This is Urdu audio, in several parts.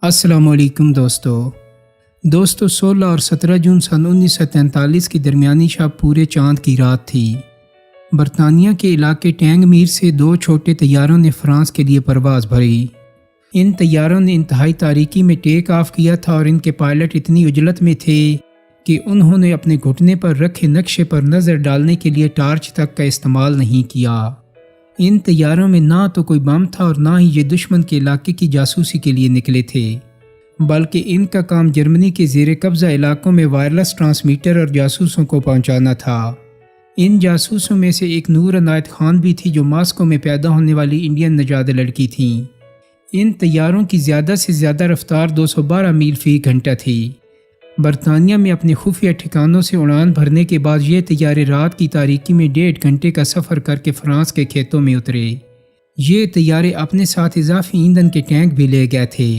السلام علیکم دوستو 16 اور 17 جون سن 1943 کی درمیانی شب پورے چاند کی رات تھی۔ برطانیہ کے علاقے ٹینگ میر سے دو چھوٹے طیاروں نے فرانس کے لیے پرواز بھری۔ ان طیاروں نے انتہائی تاریکی میں ٹیک آف کیا تھا اور ان کے پائلٹ اتنی عجلت میں تھے کہ انہوں نے اپنے گھٹنے پر رکھے نقشے پر نظر ڈالنے کے لیے ٹارچ تک کا استعمال نہیں کیا۔ ان طیاروں میں نہ تو کوئی بم تھا اور نہ ہی یہ دشمن کے علاقے کی جاسوسی کے لیے نکلے تھے، بلکہ ان کا کام جرمنی کے زیر قبضہ علاقوں میں وائرلیس ٹرانسمیٹر اور جاسوسوں کو پہنچانا تھا۔ ان جاسوسوں میں سے ایک نور عنایت خان بھی تھی جو ماسکو میں پیدا ہونے والی انڈین نژاد لڑکی تھیں۔ ان طیاروں کی زیادہ سے زیادہ رفتار 212 میل فی گھنٹہ تھی۔ برطانیہ میں اپنے خفیہ ٹھکانوں سے اڑان بھرنے کے بعد یہ طیارے رات کی تاریکی میں 1.5 گھنٹے کا سفر کر کے فرانس کے کھیتوں میں اترے۔ یہ طیارے اپنے ساتھ اضافی ایندھن کے ٹینک بھی لے گئے تھے،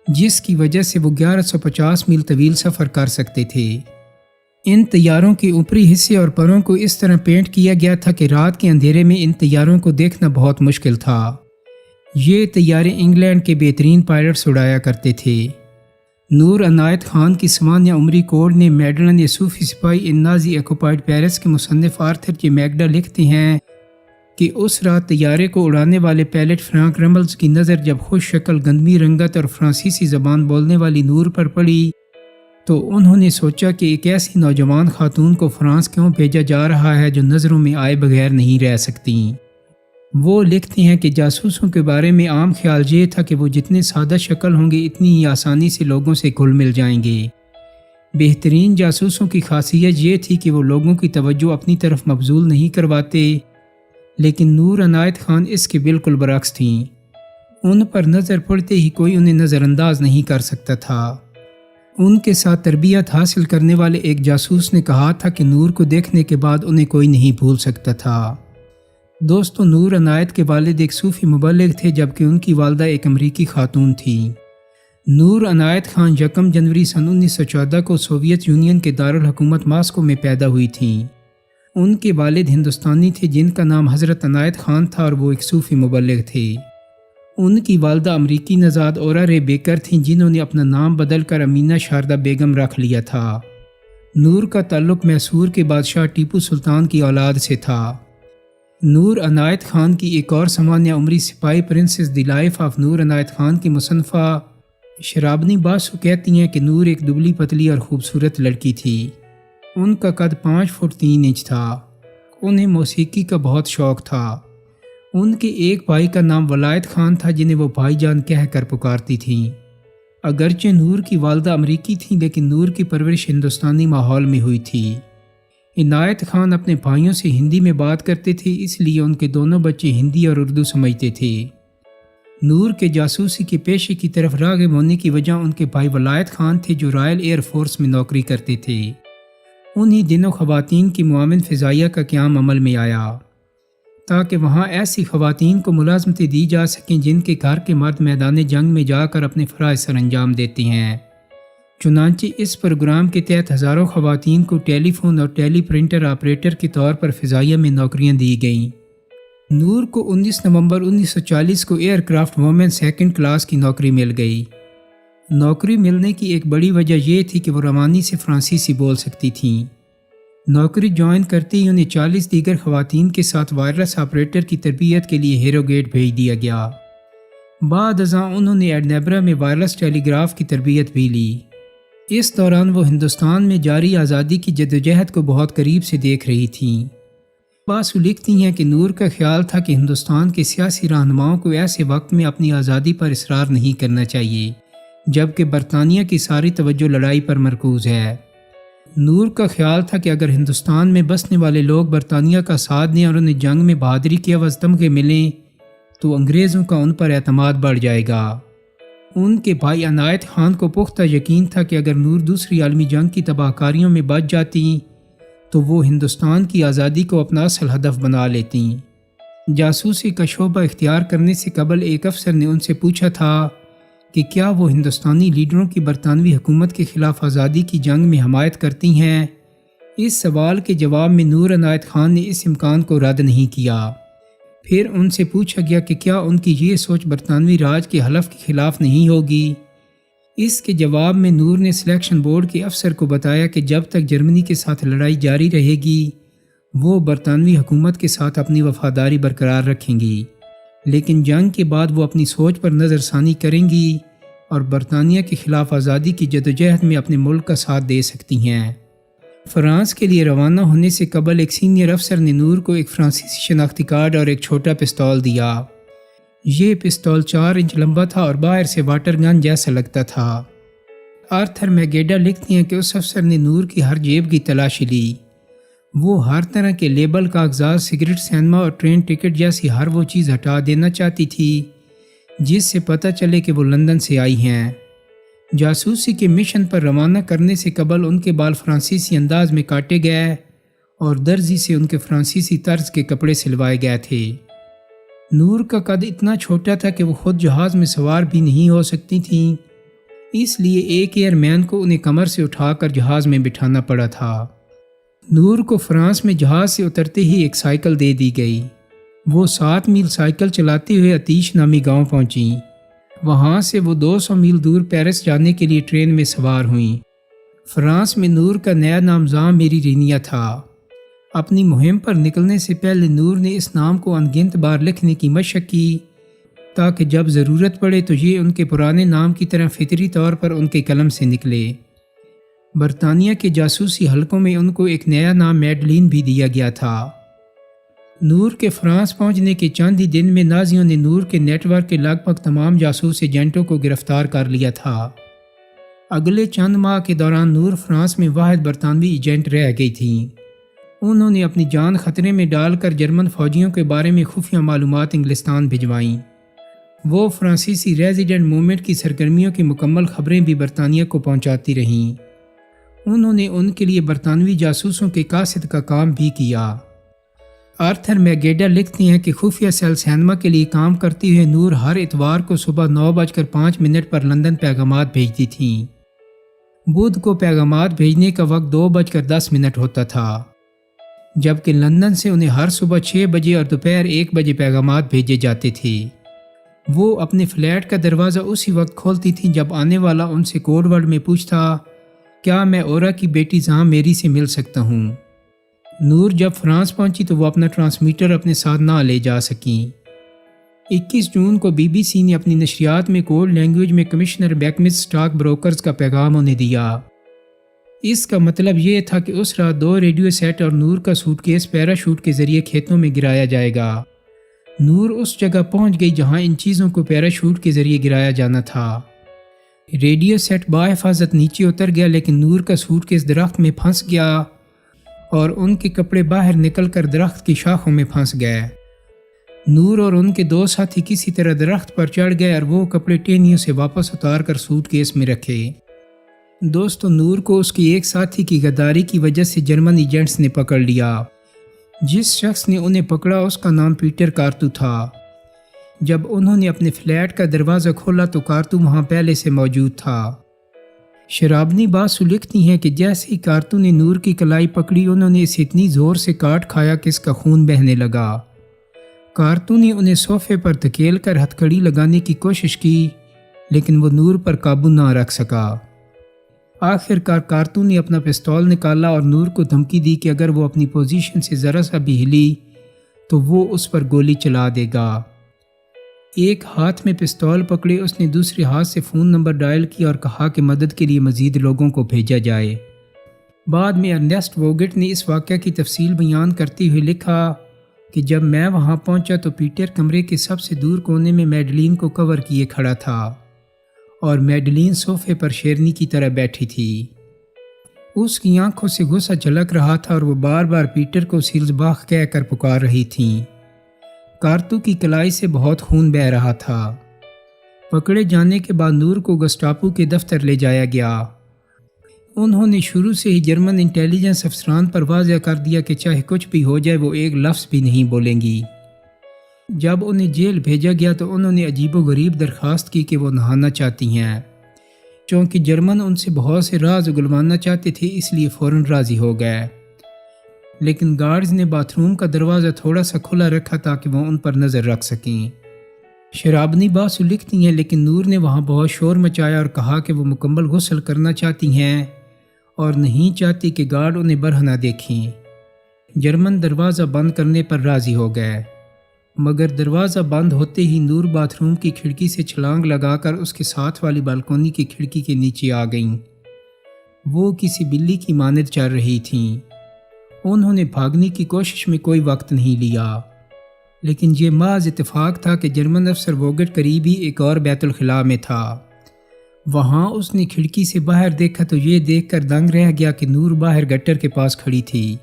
جس کی وجہ سے وہ 1150 میل طویل سفر کر سکتے تھے۔ ان طیاروں کے اوپری حصے اور پروں کو اس طرح پینٹ کیا گیا تھا کہ رات کے اندھیرے میں ان طیاروں کو دیکھنا بہت مشکل تھا۔ یہ طیارے انگلینڈ کے بہترین پائلٹس اڑایا کرتے تھے۔ نور عنایت خان کی سوانح عمری کوڈ نے میڈلن یسوفی سپاہی ان نازی آکوپائڈ پیرس کے مصنف آرتھر جے میگڈا لکھتے ہیں کہ اس رات طیارے کو اڑانے والے پائلٹ فرانک رملز کی نظر جب خوش شکل گندمی رنگت اور فرانسیسی زبان بولنے والی نور پر پڑی تو انہوں نے سوچا کہ ایک ایسی نوجوان خاتون کو فرانس کیوں بھیجا جا رہا ہے جو نظروں میں آئے بغیر نہیں رہ سکتی۔ وہ لکھتے ہیں کہ جاسوسوں کے بارے میں عام خیال یہ تھا کہ وہ جتنے سادہ شکل ہوں گے اتنی ہی آسانی سے لوگوں سے گھل مل جائیں گے۔ بہترین جاسوسوں کی خاصیت یہ تھی کہ وہ لوگوں کی توجہ اپنی طرف مبذول نہیں کرواتے، لیکن نور عنایت خان اس کے بالکل برعکس تھیں۔ ان پر نظر پڑتے ہی کوئی انہیں نظر انداز نہیں کر سکتا تھا۔ ان کے ساتھ تربیت حاصل کرنے والے ایک جاسوس نے کہا تھا کہ نور کو دیکھنے کے بعد انہیں کوئی نہیں بھول سکتا تھا۔ دوستو، نور عنایت کے والد ایک صوفی مبلغ تھے جبکہ ان کی والدہ ایک امریکی خاتون تھی۔ نور عنایت خان 1 جنوری سن 1914 کو سوویت یونین کے دارالحکومت ماسکو میں پیدا ہوئی تھیں۔ ان کے والد ہندوستانی تھے جن کا نام حضرت عنایت خان تھا اور وہ ایک صوفی مبلغ تھے۔ ان کی والدہ امریکی نژاد اورا رے بیکر تھیں جنہوں نے اپنا نام بدل کر امینہ شاردا بیگم رکھ لیا تھا۔ نور کا تعلق میسور کے بادشاہ ٹیپو سلطان کی اولاد سے تھا۔ نور عنایت خان کی ایک اور سوانح عمری سپاہی پرنسس دی لائف آف نور عنایت خان کی مصنفہ شرابنی باسو کہتی ہیں کہ نور ایک دبلی پتلی اور خوبصورت لڑکی تھی۔ ان کا قد 5 فٹ 3 انچ تھا۔ انہیں موسیقی کا بہت شوق تھا۔ ان کے ایک بھائی کا نام ولایت خان تھا جنہیں وہ بھائی جان کہہ کر پکارتی تھیں۔ اگرچہ نور کی والدہ امریکی تھیں لیکن نور کی پرورش ہندوستانی ماحول میں ہوئی تھی۔ عنایت خان اپنے بھائیوں سے ہندی میں بات کرتے تھے، اس لیے ان کے دونوں بچے ہندی اور اردو سمجھتے تھے۔ نور کے جاسوسی کے پیشے کی طرف راغب ہونے کی وجہ ان کے بھائی ولایت خان تھے جو رائل ایئر فورس میں نوکری کرتے تھے۔ انہی دنوں خواتین کی معاون فضائیہ کا قیام عمل میں آیا تاکہ وہاں ایسی خواتین کو ملازمتیں دی جا سکیں جن کے گھر کے مرد میدان جنگ میں جا کر اپنے فرائض سر انجام دیتے ہیں۔ چنانچہ اس پروگرام کے تحت ہزاروں خواتین کو ٹیلی فون اور ٹیلی پرنٹر آپریٹر کے طور پر فضائیہ میں نوکریاں دی گئیں۔ نور کو 19 نومبر 1940 کو year craft women 2nd class کی نوکری مل گئی۔ نوکری ملنے کی ایک بڑی وجہ یہ تھی کہ وہ روانی سے فرانسیسی بول سکتی تھیں۔ نوکری جوائن کرتے ہی انہیں 40 دیگر خواتین کے ساتھ وائرلیس آپریٹر کی تربیت کے لیے ہیرو گیٹ بھیج دیا گیا۔ بعد ازاں انہوں نے ایڈنبرا میں وائرلیس ٹیلی گراف کی تربیت بھی لی۔ اس دوران وہ ہندوستان میں جاری آزادی کی جدوجہد کو بہت قریب سے دیکھ رہی تھیں۔ باسو لکھتی ہیں کہ نور کا خیال تھا کہ ہندوستان کے سیاسی رہنماؤں کو ایسے وقت میں اپنی آزادی پر اصرار نہیں کرنا چاہیے جبکہ برطانیہ کی ساری توجہ لڑائی پر مرکوز ہے۔ نور کا خیال تھا کہ اگر ہندوستان میں بسنے والے لوگ برطانیہ کا ساتھ دیں اور انہیں جنگ میں بہادری کے عوض تمغے ملیں تو انگریزوں کا ان پر اعتماد بڑھ جائے گا۔ ان کے بھائی عنایت خان کو پختہ یقین تھا کہ اگر نور دوسری عالمی جنگ کی تباہ کاریوں میں بچ جاتی تو وہ ہندوستان کی آزادی کو اپنا اصل ہدف بنا لیتی۔ جاسوسی کا شعبہ اختیار کرنے سے قبل ایک افسر نے ان سے پوچھا تھا کہ کیا وہ ہندوستانی لیڈروں کی برطانوی حکومت کے خلاف آزادی کی جنگ میں حمایت کرتی ہیں۔ اس سوال کے جواب میں نور عنایت خان نے اس امکان کو رد نہیں کیا۔ پھر ان سے پوچھا گیا کہ کیا ان کی یہ سوچ برطانوی راج کے حلف کے خلاف نہیں ہوگی۔ اس کے جواب میں نور نے سلیکشن بورڈ کے افسر کو بتایا کہ جب تک جرمنی کے ساتھ لڑائی جاری رہے گی وہ برطانوی حکومت کے ساتھ اپنی وفاداری برقرار رکھیں گی، لیکن جنگ کے بعد وہ اپنی سوچ پر نظر ثانی کریں گی اور برطانیہ کے خلاف آزادی کی جدوجہد میں اپنے ملک کا ساتھ دے سکتی ہیں۔ فرانس کے لیے روانہ ہونے سے قبل ایک سینئر افسر نے نور کو ایک فرانسیسی شناختی کارڈ اور ایک چھوٹا پستول دیا۔ یہ پستول 4 انچ لمبا تھا اور باہر سے واٹر گن جیسا لگتا تھا۔ آرتھر میگیڈا لکھتی ہیں کہ اس افسر نے نور کی ہر جیب کی تلاشی لی۔ وہ ہر طرح کے لیبل، کاغذات، سگریٹ، سینما اور ٹرین ٹکٹ جیسی ہر وہ چیز ہٹا دینا چاہتی تھی جس سے پتہ چلے کہ وہ لندن سے آئی ہیں۔ جاسوسی کے مشن پر روانہ کرنے سے قبل ان کے بال فرانسیسی انداز میں کاٹے گئے اور درزی سے ان کے فرانسیسی طرز کے کپڑے سلوائے گئے تھے۔ نور کا قد اتنا چھوٹا تھا کہ وہ خود جہاز میں سوار بھی نہیں ہو سکتی تھیں، اس لیے ایک ایئر مین کو انہیں کمر سے اٹھا کر جہاز میں بٹھانا پڑا تھا۔ نور کو فرانس میں جہاز سے اترتے ہی ایک سائیکل دے دی گئی۔ وہ 7 میل سائیکل چلاتے ہوئے آتیش نامی گاؤں پہنچیں۔ وہاں سے وہ 200 میل دور پیرس جانے کے لیے ٹرین میں سوار ہوئیں۔ فرانس میں نور کا نیا نام زان میری رینیا تھا۔ اپنی مہم پر نکلنے سے پہلے نور نے اس نام کو انگنت بار لکھنے کی مشق کی تاکہ جب ضرورت پڑے تو یہ ان کے پرانے نام کی طرح فطری طور پر ان کے قلم سے نکلے۔ برطانیہ کے جاسوسی حلقوں میں ان کو ایک نیا نام میڈلین بھی دیا گیا تھا۔ نور کے فرانس پہنچنے کے چند ہی دن میں نازیوں نے نور کے نیٹ ورک کے لگ بھگ تمام جاسوس ایجنٹوں کو گرفتار کر لیا تھا۔ اگلے چند ماہ کے دوران نور فرانس میں واحد برطانوی ایجنٹ رہ گئی تھیں۔ انہوں نے اپنی جان خطرے میں ڈال کر جرمن فوجیوں کے بارے میں خفیہ معلومات انگلستان بھجوائیں۔ وہ فرانسیسی ریزیڈنٹ موومنٹ کی سرگرمیوں کی مکمل خبریں بھی برطانیہ کو پہنچاتی رہیں۔ انہوں نے ان کے لیے برطانوی جاسوسوں کے قاصد کا کام بھی کیا۔ آرتھر میگیڈا لکھتے ہیں کہ خفیہ سیل سینما کے لیے کام کرتی ہوئے نور ہر اتوار کو صبح 9:05 پر لندن پیغامات بھیجتی تھیں۔ بدھ کو پیغامات بھیجنے کا وقت 2:10 ہوتا تھا، جبکہ لندن سے انہیں ہر صبح 6 بجے اور دوپہر 1 بجے پیغامات بھیجے جاتے تھے۔ وہ اپنے فلیٹ کا دروازہ اسی وقت کھولتی تھیں جب آنے والا ان سے کوڈ ورڈ میں پوچھتا، کیا میں اورا کی بیٹی زان میری سے مل سکتا ہوں؟ نور جب فرانس پہنچی تو وہ اپنا ٹرانسمیٹر اپنے ساتھ نہ لے جا سکیں۔ 21 جون کو بی بی سی نے اپنی نشریات میں کوڈ لینگویج میں کمشنر بیکمس اسٹاک بروکرز کا پیغام انہیں دیا۔ اس کا مطلب یہ تھا کہ اس رات 2 ریڈیو سیٹ اور نور کا سوٹ کیس پیراشوٹ کے ذریعے کھیتوں میں گرایا جائے گا۔ نور اس جگہ پہنچ گئی جہاں ان چیزوں کو پیراشوٹ کے ذریعے گرایا جانا تھا۔ ریڈیو سیٹ بحفاظت نیچے اتر گیا، لیکن نور کا سوٹ کیس درخت میں پھنس گیا اور ان کے کپڑے باہر نکل کر درخت کی شاخوں میں پھنس گئے۔ نور اور ان کے 2 ساتھی کسی طرح درخت پر چڑھ گئے اور وہ کپڑے ٹینیوں سے واپس اتار کر سوٹ کیس میں رکھے۔ دوستو، نور کو اس کی ایک ساتھی کی غداری کی وجہ سے جرمن ایجنٹس نے پکڑ لیا۔ جس شخص نے انہیں پکڑا اس کا نام پیٹر کارتو تھا۔ جب انہوں نے اپنے فلیٹ کا دروازہ کھولا تو کارتو وہاں پہلے سے موجود تھا۔ شرابنی باسو لکھتی ہیں کہ جیسے ہی کارتو نے نور کی کلائی پکڑی انہوں نے اسے اتنی زور سے کاٹ کھایا کہ اس کا خون بہنے لگا۔ کارتو نے انہیں صوفے پر دھکیل کر ہتھکڑی لگانے کی کوشش کی، لیکن وہ نور پر قابو نہ رکھ سکا۔ آخر کار کارتو نے اپنا پستول نکالا اور نور کو دھمکی دی کہ اگر وہ اپنی پوزیشن سے ذرا سا بھی ہلی تو وہ اس پر گولی چلا دے گا۔ ایک ہاتھ میں پستول پکڑے اس نے دوسرے ہاتھ سے فون نمبر ڈائل کیا اور کہا کہ مدد کے لیے مزید لوگوں کو بھیجا جائے۔ بعد میں ارنیسٹ ووگٹ نے اس واقعہ کی تفصیل بیان کرتے ہوئے لکھا کہ جب میں وہاں پہنچا تو پیٹر کمرے کے سب سے دور کونے میں میڈلین کو کور کیے کھڑا تھا اور میڈلین صوفے پر شیرنی کی طرح بیٹھی تھی۔ اس کی آنکھوں سے غصہ جھلک رہا تھا اور وہ بار بار پیٹر کو سیلزباخ کہہ کر پکار رہی تھیں۔ کارتو کی کلائی سے بہت خون بہہ رہا تھا۔ پکڑے جانے کے بعد نور کو گسٹاپو کے دفتر لے جایا گیا۔ انہوں نے شروع سے ہی جرمن انٹیلیجنس افسران پر واضح کر دیا کہ چاہے کچھ بھی ہو جائے وہ ایک لفظ بھی نہیں بولیں گی۔ جب انہیں جیل بھیجا گیا تو انہوں نے عجیب و غریب درخواست کی کہ وہ نہانا چاہتی ہیں۔ چونکہ جرمن ان سے بہت سے راز اگلوانا چاہتے تھے اس لیے فوراً راضی ہو گئے، لیکن گارڈز نے باتھ روم کا دروازہ تھوڑا سا کھلا رکھا تاکہ وہ ان پر نظر رکھ سکیں۔ شرابنی باسو لکھتی ہیں لیکن نور نے وہاں بہت شور مچایا اور کہا کہ وہ مکمل غسل کرنا چاہتی ہیں اور نہیں چاہتی کہ گارڈ انہیں برہ نہ دیکھیں۔ جرمن دروازہ بند کرنے پر راضی ہو گئے، مگر دروازہ بند ہوتے ہی نور باتھ روم کی کھڑکی سے چھلانگ لگا کر اس کے ساتھ والی بالکونی کی کھڑکی کے نیچے آ گئیں۔ وہ کسی بلی کی مانند چل رہی تھیں۔ انہوں نے بھاگنے کی کوشش میں کوئی وقت نہیں لیا، لیکن یہ محض اتفاق تھا کہ جرمن افسر ووگٹ قریب ہی ایک اور بیت الخلاء میں تھا۔ وہاں اس نے کھڑکی سے باہر دیکھا تو یہ دیکھ کر دنگ رہ گیا کہ نور باہر گٹر کے پاس کھڑی تھی۔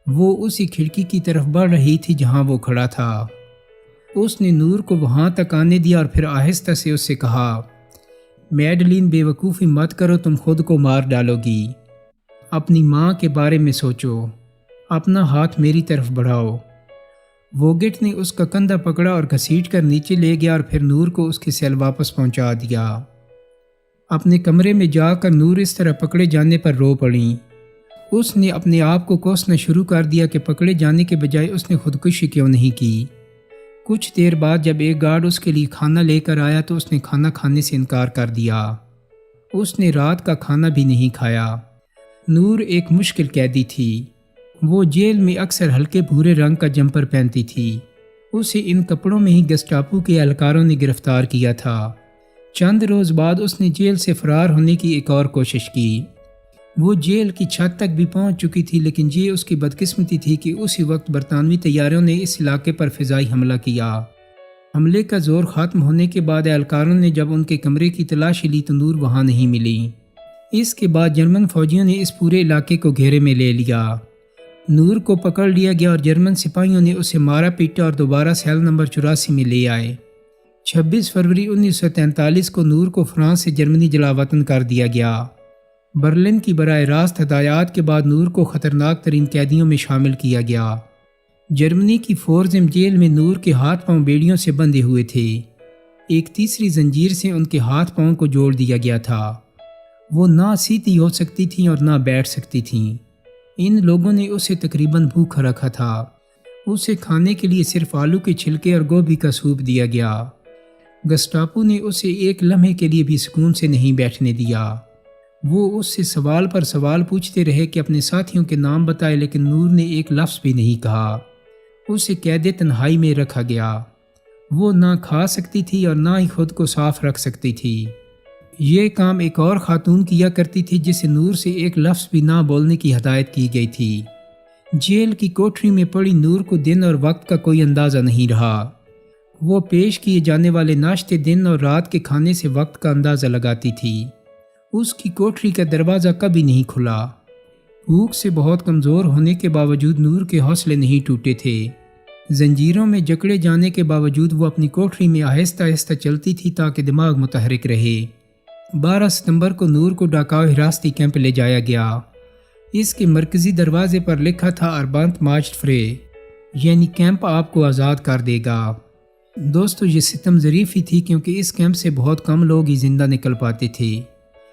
وہ اسی کھڑکی کی طرف بڑھ رہی تھی جہاں وہ کھڑا تھا۔ اس نے نور کو وہاں تک آنے دیا اور پھر آہستہ سے اس سے کہا، میڈلین بے وقوفی مت کرو، تم خود کو مار ڈالو گی۔ اپنی ماں کے بارے میں سوچو، اپنا ہاتھ میری طرف بڑھاؤ۔ ووگٹ نے اس کا کندھا پکڑا اور گھسیٹ کر نیچے لے گیا اور پھر نور کو اس کی سیل واپس پہنچا دیا۔ اپنے کمرے میں جا کر نور اس طرح پکڑے جانے پر رو پڑیں۔ اس نے اپنے آپ کو کوسنا شروع کر دیا کہ پکڑے جانے کے بجائے اس نے خودکشی کیوں نہیں کی۔ کچھ دیر بعد جب ایک گارڈ اس کے لیے کھانا لے کر آیا تو اس نے کھانا کھانے سے انکار کر دیا۔ اس نے رات کا کھانا بھی نہیں کھایا۔ نور ایک مشکل قیدی تھی۔ وہ جیل میں اکثر ہلکے بھورے رنگ کا جمپر پہنتی تھی۔ اسے ان کپڑوں میں ہی گسٹاپو کے اہلکاروں نے گرفتار کیا تھا۔ چند روز بعد اس نے جیل سے فرار ہونے کی ایک اور کوشش کی۔ وہ جیل کی چھت تک بھی پہنچ چکی تھی، لیکن یہ اس کی بدقسمتی تھی کہ اسی وقت برطانوی طیاروں نے اس علاقے پر فضائی حملہ کیا۔ حملے کا زور ختم ہونے کے بعد اہلکاروں نے جب ان کے کمرے کی تلاشی لی تو نور وہاں نہیں ملی۔ اس کے بعد جرمن فوجیوں نے اس پورے علاقے کو گھیرے میں لے لیا۔ نور کو پکڑ لیا گیا اور جرمن سپاہیوں نے اسے مارا پیٹا اور دوبارہ سیل نمبر 84 میں لے آئے۔ 26 فروری 1943 کو نور کو فرانس سے جرمنی جلاوطن کر دیا گیا۔ برلن کی براہ راست ہدایات کے بعد نور کو خطرناک ترین قیدیوں میں شامل کیا گیا۔ جرمنی کی فورزم جیل میں نور کے ہاتھ پاؤں بیڑیوں سے بندھے ہوئے تھے۔ ایک تیسری زنجیر سے ان کے ہاتھ پاؤں کو جوڑ دیا گیا تھا۔ وہ نہ سیدھی ہو سکتی تھیں اور نہ بیٹھ سکتی تھیں۔ ان لوگوں نے اسے تقریباً بھوکا رکھا تھا۔ اسے کھانے کے لیے صرف آلو کے چھلکے اور گوبھی کا سوپ دیا گیا۔ گسٹاپو نے اسے ایک لمحے کے لیے بھی سکون سے نہیں بیٹھنے دیا۔ وہ اس سے سوال پر سوال پوچھتے رہے کہ اپنے ساتھیوں کے نام بتائے، لیکن نور نے ایک لفظ بھی نہیں کہا۔ اسے قید تنہائی میں رکھا گیا۔ وہ نہ کھا سکتی تھی اور نہ ہی خود کو صاف رکھ سکتی تھی۔ یہ کام ایک اور خاتون کیا کرتی تھی جسے نور سے ایک لفظ بھی نہ بولنے کی ہدایت کی گئی تھی۔ جیل کی کوٹری میں پڑی نور کو دن اور وقت کا کوئی اندازہ نہیں رہا۔ وہ پیش کیے جانے والے ناشتے دن اور رات کے کھانے سے وقت کا اندازہ لگاتی تھی۔ اس کی کوٹری کا دروازہ کبھی نہیں کھلا۔ بھوک سے بہت کمزور ہونے کے باوجود نور کے حوصلے نہیں ٹوٹے تھے۔ زنجیروں میں جکڑے جانے کے باوجود وہ اپنی کوٹری میں آہستہ آہستہ چلتی تھی تاکہ دماغ متحرک رہے۔ 12 ستمبر کو نور کو ڈاکاؤ حراستی کیمپ لے جایا گیا۔ اس کے مرکزی دروازے پر لکھا تھا اربانت مارچ فرے، یعنی کیمپ آپ کو آزاد کر دے گا۔ دوستو، یہ ستم ظریفی تھی کیونکہ اس کیمپ سے بہت کم لوگ ہی زندہ نکل پاتے تھے۔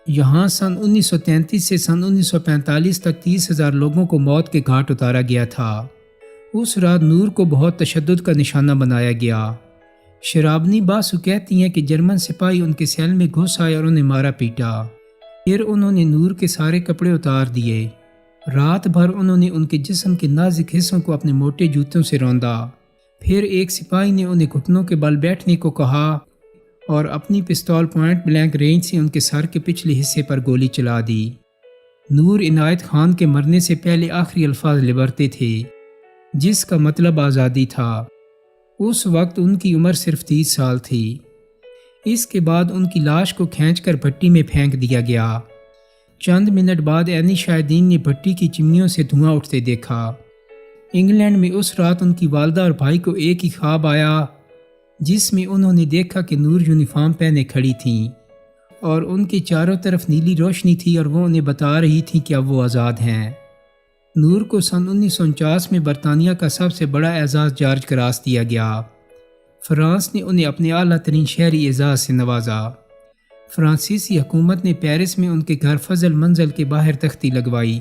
یہاں سن 1933 سے سن 1945 تک 30,000 لوگوں کو موت کے گھاٹ اتارا گیا تھا۔ اس رات نور کو بہت تشدد کا نشانہ بنایا گیا۔ شرابنی باسو کہتی ہیں کہ جرمن سپاہی ان کے سیل میں گھس آئے اور انہیں مارا پیٹا۔ پھر انہوں نے نور کے سارے کپڑے اتار دیے۔ رات بھر انہوں نے ان کے جسم کے نازک حصوں کو اپنے موٹے جوتوں سے روندا۔ پھر ایک سپاہی نے انہیں گھٹنوں کے بل بیٹھنے کو کہا اور اپنی پستول پوائنٹ بلینک رینج سے ان کے سر کے پچھلے حصے پر گولی چلا دی۔ نور عنایت خان کے مرنے سے پہلے آخری الفاظ لبرتے تھے، جس کا مطلب آزادی تھا۔ اس وقت ان کی عمر صرف 30 سال تھی۔ اس کے بعد ان کی لاش کو کھینچ کر بھٹی میں پھینک دیا گیا۔ چند منٹ بعد عینی شاہدین نے بھٹی کی چمنیوں سے دھواں اٹھتے دیکھا۔ انگلینڈ میں اس رات ان کی والدہ اور بھائی کو ایک ہی خواب آیا، جس میں انہوں نے دیکھا کہ نور یونیفارم پہنے کھڑی تھیں اور ان کے چاروں طرف نیلی روشنی تھی اور وہ انہیں بتا رہی تھیں کہ اب وہ آزاد ہیں۔ نور کو سن 1949 میں برطانیہ کا سب سے بڑا اعزاز جارج کراس دیا گیا۔ فرانس نے انہیں اپنے اعلیٰ ترین شہری اعزاز سے نوازا۔ فرانسیسی حکومت نے پیرس میں ان کے گھر فضل منزل کے باہر تختی لگوائی۔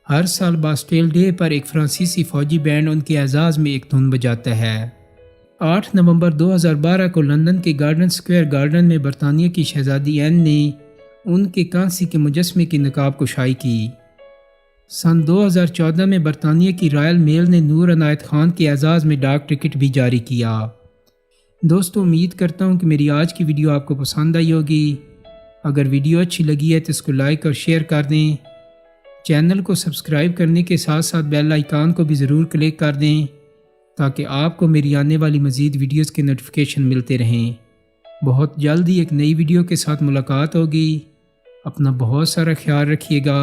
ہر سال باسٹیل ڈے پر ایک فرانسیسی فوجی بینڈ ان کے اعزاز میں ایک دھن بجاتا ہے۔ 8 نومبر 2012 کو لندن کے گارڈن سکوائر گارڈن میں برطانیہ کی شہزادی این نے ان کے کانسی کے مجسمے کی نقاب کشائی کی۔ سن 2014 میں برطانیہ کی رائل میل نے نور عنایت خان کے اعزاز میں ڈاک ٹکٹ بھی جاری کیا۔ دوستو امید کرتا ہوں کہ میری آج کی ویڈیو آپ کو پسند آئی ہوگی۔ اگر ویڈیو اچھی لگی ہے تو اس کو لائک اور شیئر کر دیں۔ چینل کو سبسکرائب کرنے کے ساتھ ساتھ بیل آئیکن کو بھی ضرور کلک کر دیں تاکہ آپ کو میری آنے والی مزید ویڈیوز کے نوٹیفیکیشن ملتے رہیں۔ بہت جلد ہی ایک نئی ویڈیو کے ساتھ ملاقات ہوگی۔ اپنا بہت سارا خیال رکھیے گا۔